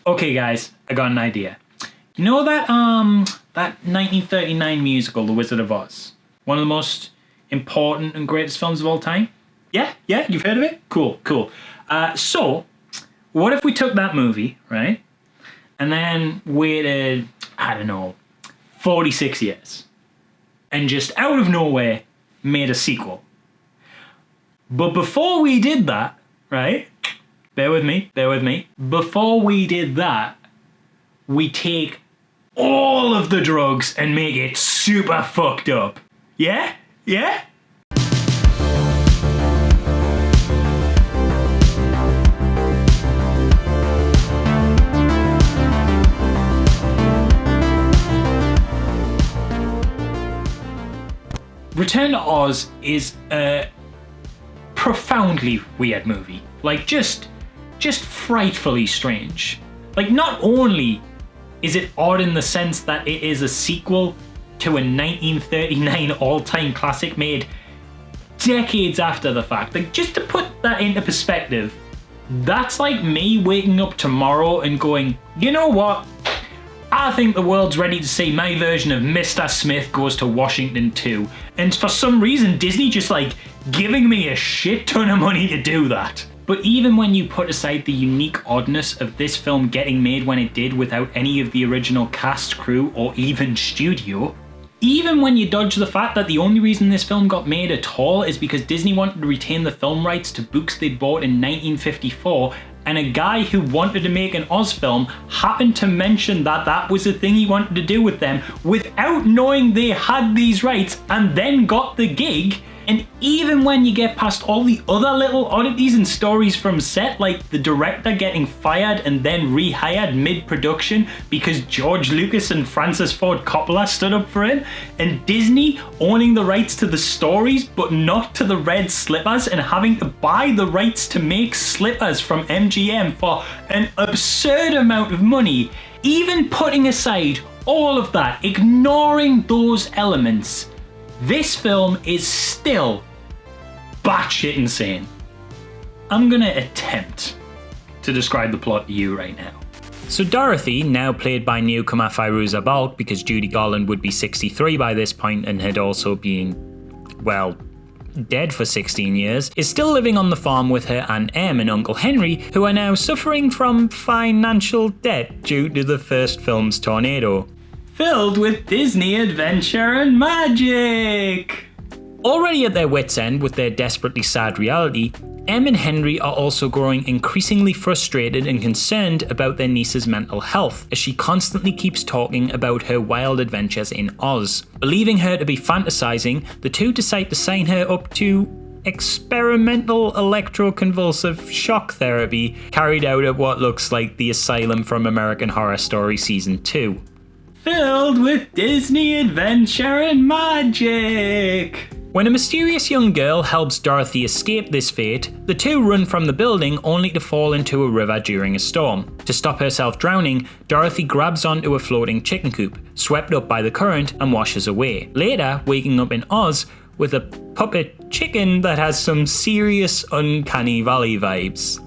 Okay, guys, I got an idea. You know that 1939 musical, The Wizard of Oz? One of the most important and greatest films of all time? Yeah, you've heard of it? Cool. So, what if we took that movie, right? And then waited, 46 years. And just out of nowhere, made a sequel. But before we did that, right? Bear with me. Before we did that, we take all of the drugs and make it super fucked up. Yeah? Return to Oz is a profoundly weird movie. Like, just frightfully strange. Like, not only is it odd in the sense that it is a sequel to a 1939 all-time classic made decades after the fact. Like, just to put that into perspective, that's like me waking up tomorrow and going, you know what? I think the world's ready to see my version of Mr. Smith Goes to Washington 2. And for some reason, Disney just like giving me a shit ton of money to do that. But even when you put aside the unique oddness of this film getting made when it did without any of the original cast, crew, or even studio, even when you dodge the fact that the only reason this film got made at all is because Disney wanted to retain the film rights to books they'd bought in 1954, and a guy who wanted to make an Oz film happened to mention that that was the thing he wanted to do with them without knowing they had these rights, and then got the gig. And even when you get past all the other little oddities and stories from set, like the director getting fired and then rehired mid-production because George Lucas and Francis Ford Coppola stood up for him, and Disney owning the rights to the stories but not to the red slippers and having to buy the rights to make slippers from MGM for an absurd amount of money, even putting aside all of that, ignoring those elements, this film is still batshit insane. I'm gonna attempt to describe the plot to you right now. So Dorothy, now played by newcomer Fairuza Balk, because Judy Garland would be 63 by this point and had also been, well, dead for 16 years, is still living on the farm with her Aunt Em and Uncle Henry, who are now suffering from financial debt due to the first film's tornado. Filled with Disney adventure and magic! Already at their wits' end with their desperately sad reality, Em and Henry are also growing increasingly frustrated and concerned about their niece's mental health, as she constantly keeps talking about her wild adventures in Oz. Believing her to be fantasizing, the two decide to sign her up to experimental electroconvulsive shock therapy carried out at what looks like the asylum from American Horror Story Season 2. Filled with Disney adventure and magic! When a mysterious young girl helps Dorothy escape this fate, the two run from the building only to fall into a river during a storm. To stop herself drowning, Dorothy grabs onto a floating chicken coop, swept up by the current, and washes away. Later, waking up in Oz with a puppet chicken that has some serious Uncanny Valley vibes.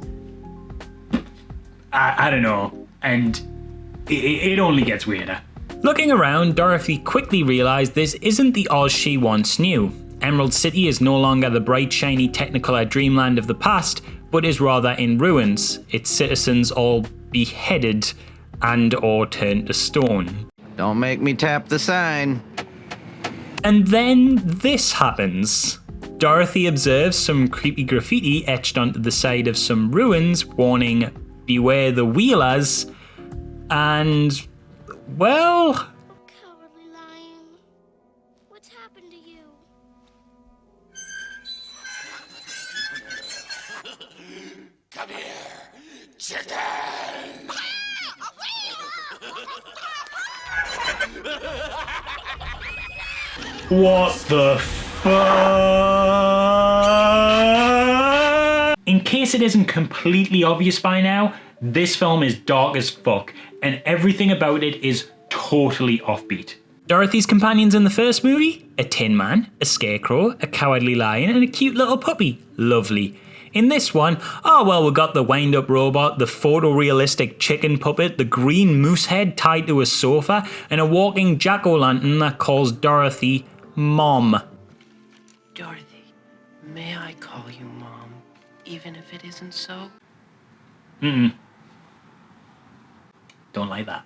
I don't know, and it only gets weirder. Looking around, Dorothy quickly realised this isn't the Oz she once knew. Emerald City is no longer the bright, shiny Technicolor dreamland of the past, but is rather in ruins, its citizens all beheaded and or turned to stone. Don't make me tap the sign. And then this happens. Dorothy observes some creepy graffiti etched onto the side of some ruins warning, "Beware the Wheelers," and well, Cowardly Lion, what's happened to you? Come here, chicken! what the fuck? In case it isn't completely obvious by now, this film is dark as fuck, and everything about it is totally offbeat. Dorothy's companions in the first movie? A Tin Man, a Scarecrow, a Cowardly Lion, and a cute little puppy. Lovely. In this one, oh well, we got the wind-up robot, the photorealistic chicken puppet, the green moose head tied to a sofa, and a walking jack-o'-lantern that calls Dorothy Mom. Dorothy, may I call you Mom, even if it isn't so? Don't like that.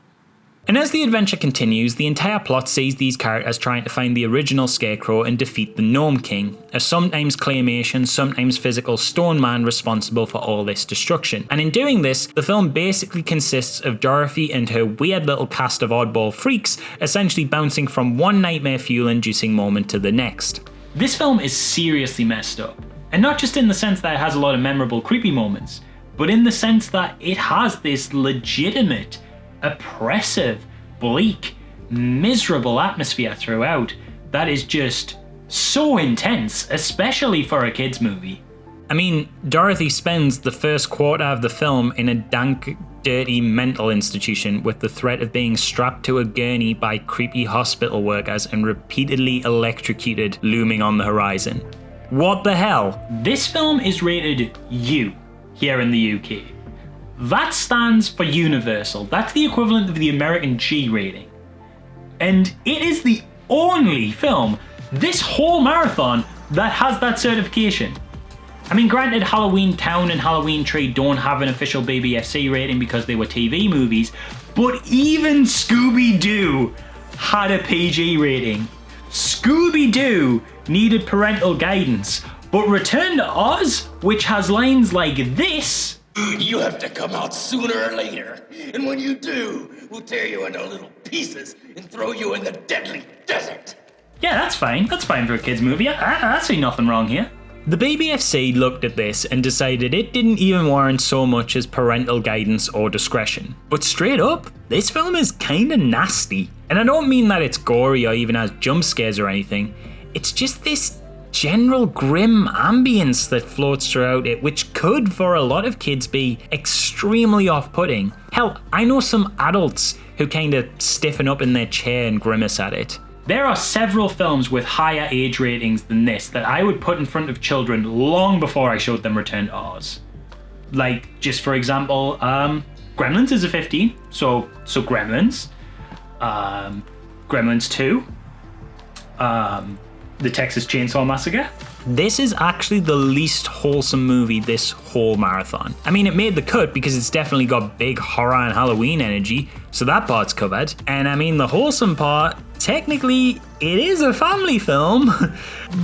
And as the adventure continues, the entire plot sees these characters trying to find the original Scarecrow and defeat the Gnome King, a sometimes claymation, sometimes physical stone man responsible for all this destruction. And in doing this, the film basically consists of Dorothy and her weird little cast of oddball freaks essentially bouncing from one nightmare fuel-inducing moment to the next. This film is seriously messed up. And not just in the sense that it has a lot of memorable creepy moments, but in the sense that it has this legitimate, oppressive, bleak, miserable atmosphere throughout that is just so intense, especially for a kids movie. I mean, Dorothy spends the first quarter of the film in a dank, dirty mental institution with the threat of being strapped to a gurney by creepy hospital workers and repeatedly electrocuted looming on the horizon. What the hell? This film is rated U here in the UK. That stands for Universal. That's the equivalent of the American G rating. And it is the only film this whole marathon that has that certification. I mean, granted, Halloween Town and Halloween Tree don't have an official BBFC rating because they were TV movies, but even Scooby-Doo had a PG rating. Scooby-Doo needed parental guidance, but Return to Oz, which has lines like this, You have to come out sooner or later. And when you do, we'll tear you into little pieces and throw you in the deadly desert. yeah, that's fine. That's fine for a kids movie. I see nothing wrong here. The BBFC looked at this and decided it didn't even warrant so much as parental guidance or discretion. But straight up, this film is kinda nasty. And I don't mean that it's gory or even has jump scares or anything. It's just this general grim ambience that floats throughout it, which could, for a lot of kids, be extremely off-putting. Hell, I know some adults who kinda stiffen up in their chair and grimace at it. There are several films with higher age ratings than this that I would put in front of children long before I showed them Return to Oz. Like, just for example, Gremlins is a 15, so Gremlins. Gremlins 2. The Texas Chainsaw Massacre. This is actually the least wholesome movie this whole marathon. I mean, it made the cut because it's definitely got big horror and Halloween energy, so that part's covered. And I mean, the wholesome part, technically, it is a family film.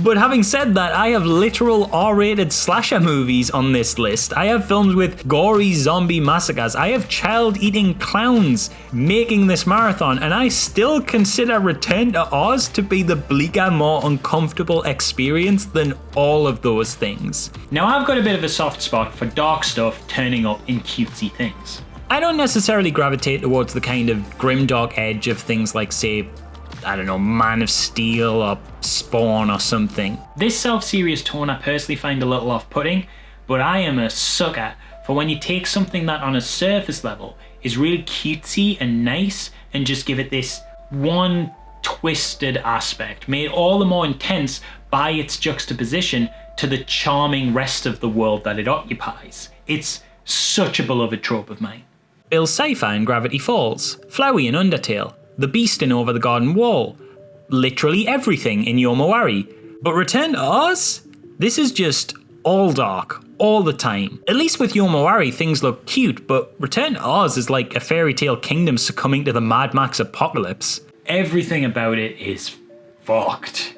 But having said that, I have literal R-rated slasher movies on this list. I have films with gory zombie massacres. I have child-eating clowns making this marathon, and I still consider Return to Oz to be the bleaker, more uncomfortable experience than all of those things. Now, I've got a bit of a soft spot for dark stuff turning up in cutesy things. I don't necessarily gravitate towards the kind of grimdark edge of things like, say, I don't know, Man of Steel or Spawn or something. This self-serious tone I personally find a little off-putting, but I am a sucker for when you take something that on a surface level is really cutesy and nice and just give it this one twisted aspect, made all the more intense by its juxtaposition to the charming rest of the world that it occupies. It's such a beloved trope of mine. Bill's sci-fi in Gravity Falls, Flowey in Undertale, The Beast in Over the Garden Wall, literally everything in Yomawari. But Return to Oz? This is just all dark, all the time. At least with Yomawari, things look cute, but Return to Oz is like a fairy tale kingdom succumbing to the Mad Max apocalypse. Everything about it is fucked.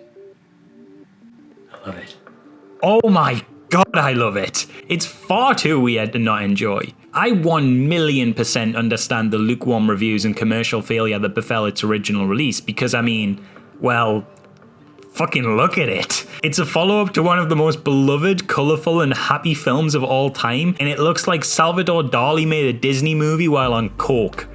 I love it. Oh my god, I love it. It's far too weird to not enjoy. I 1,000,000% understand the lukewarm reviews and commercial failure that befell its original release because, I mean, well, fucking look at it. It's a follow-up to one of the most beloved, colourful and happy films of all time, and it looks like Salvador Dali made a Disney movie while on coke.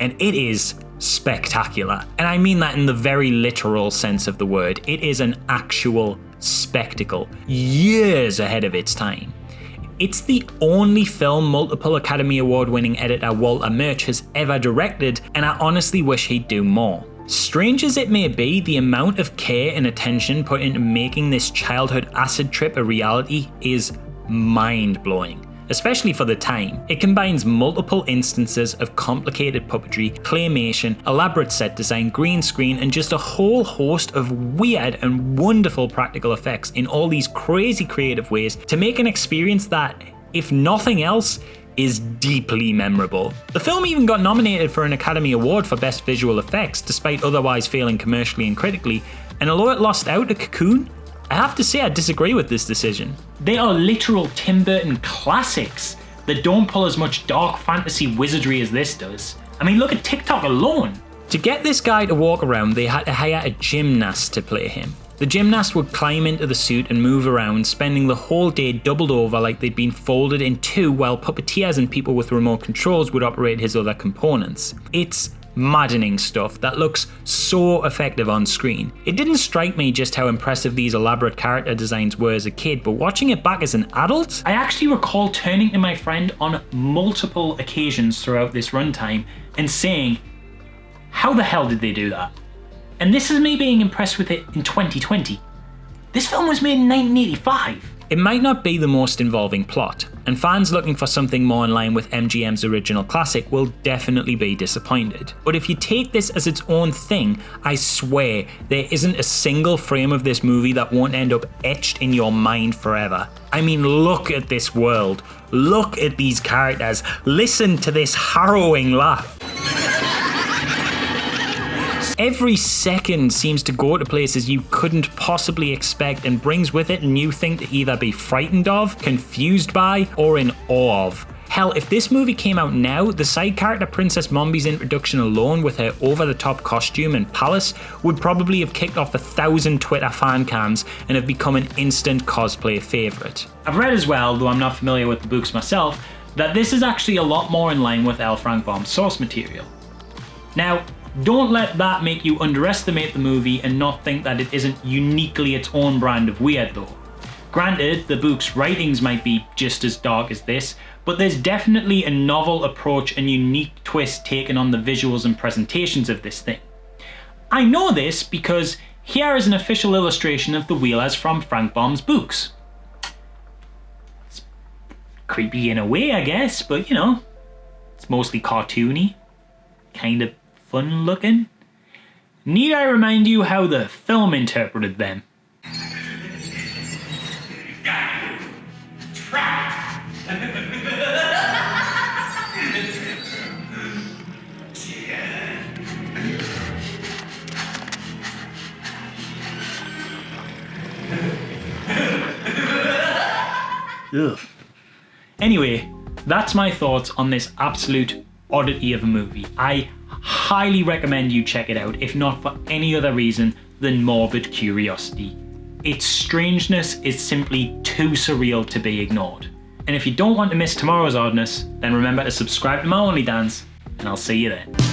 And it is spectacular. And I mean that in the very literal sense of the word. It is an actual spectacle, years ahead of its time. It's the only film multiple Academy Award winning editor Walter Murch has ever directed, and I honestly wish he'd do more. Strange as it may be, the amount of care and attention put into making this childhood acid trip a reality is mind-blowing, especially for the time. It combines multiple instances of complicated puppetry, claymation, elaborate set design, green screen, and just a whole host of weird and wonderful practical effects in all these crazy creative ways to make an experience that, if nothing else, is deeply memorable. The film even got nominated for an Academy Award for Best Visual Effects, despite otherwise failing commercially and critically, and although it lost out to Cocoon, I have to say I disagree with this decision. They are literal Tim Burton classics that don't pull as much dark fantasy wizardry as this does. I mean, look at TikTok alone. To get this guy to walk around, they had to hire a gymnast to play him. The gymnast would climb into the suit and move around, spending the whole day doubled over like they'd been folded in two, while puppeteers and people with remote controls would operate his other components. It's maddening stuff that looks so effective on screen. It didn't strike me just how impressive these elaborate character designs were as a kid, but watching it back as an adult, I actually recall turning to my friend on multiple occasions throughout this runtime and saying, how the hell did they do that? And this is me being impressed with it in 2020. This film was made in 1985. it might not be the most involving plot, and fans looking for something more in line with MGM's original classic will definitely be disappointed. But if you take this as its own thing, I swear there isn't a single frame of this movie that won't end up etched in your mind forever. I mean, look at this world, look at these characters, listen to this harrowing laugh. Every second seems to go to places you couldn't possibly expect and brings with it a new thing to either be frightened of, confused by, or in awe of. Hell, if this movie came out now, the side character Princess Mombi's introduction alone with her over-the-top costume and palace would probably have kicked off 1,000 Twitter fan cams and have become an instant cosplay favourite. I've read as well, though I'm not familiar with the books myself, that this is actually a lot more in line with L. Frank Baum's source material. Now, don't let that make you underestimate the movie and not think that it isn't uniquely its own brand of weird though. Granted, the book's writings might be just as dark as this, but there's definitely a novel approach and unique twist taken on the visuals and presentations of this thing. I know this because here is an official illustration of the wheel as from Frank Baum's books. It's creepy in a way, I guess, but you know, it's mostly cartoony, kind of fun looking. Need I remind you how the film interpreted them? Ugh. Anyway, that's my thoughts on this absolute oddity of a movie. I highly recommend you check it out, if not for any other reason than morbid curiosity. Its strangeness is simply too surreal to be ignored. And if you don't want to miss tomorrow's oddness, then remember to subscribe to my OnlyDance, and I'll see you then.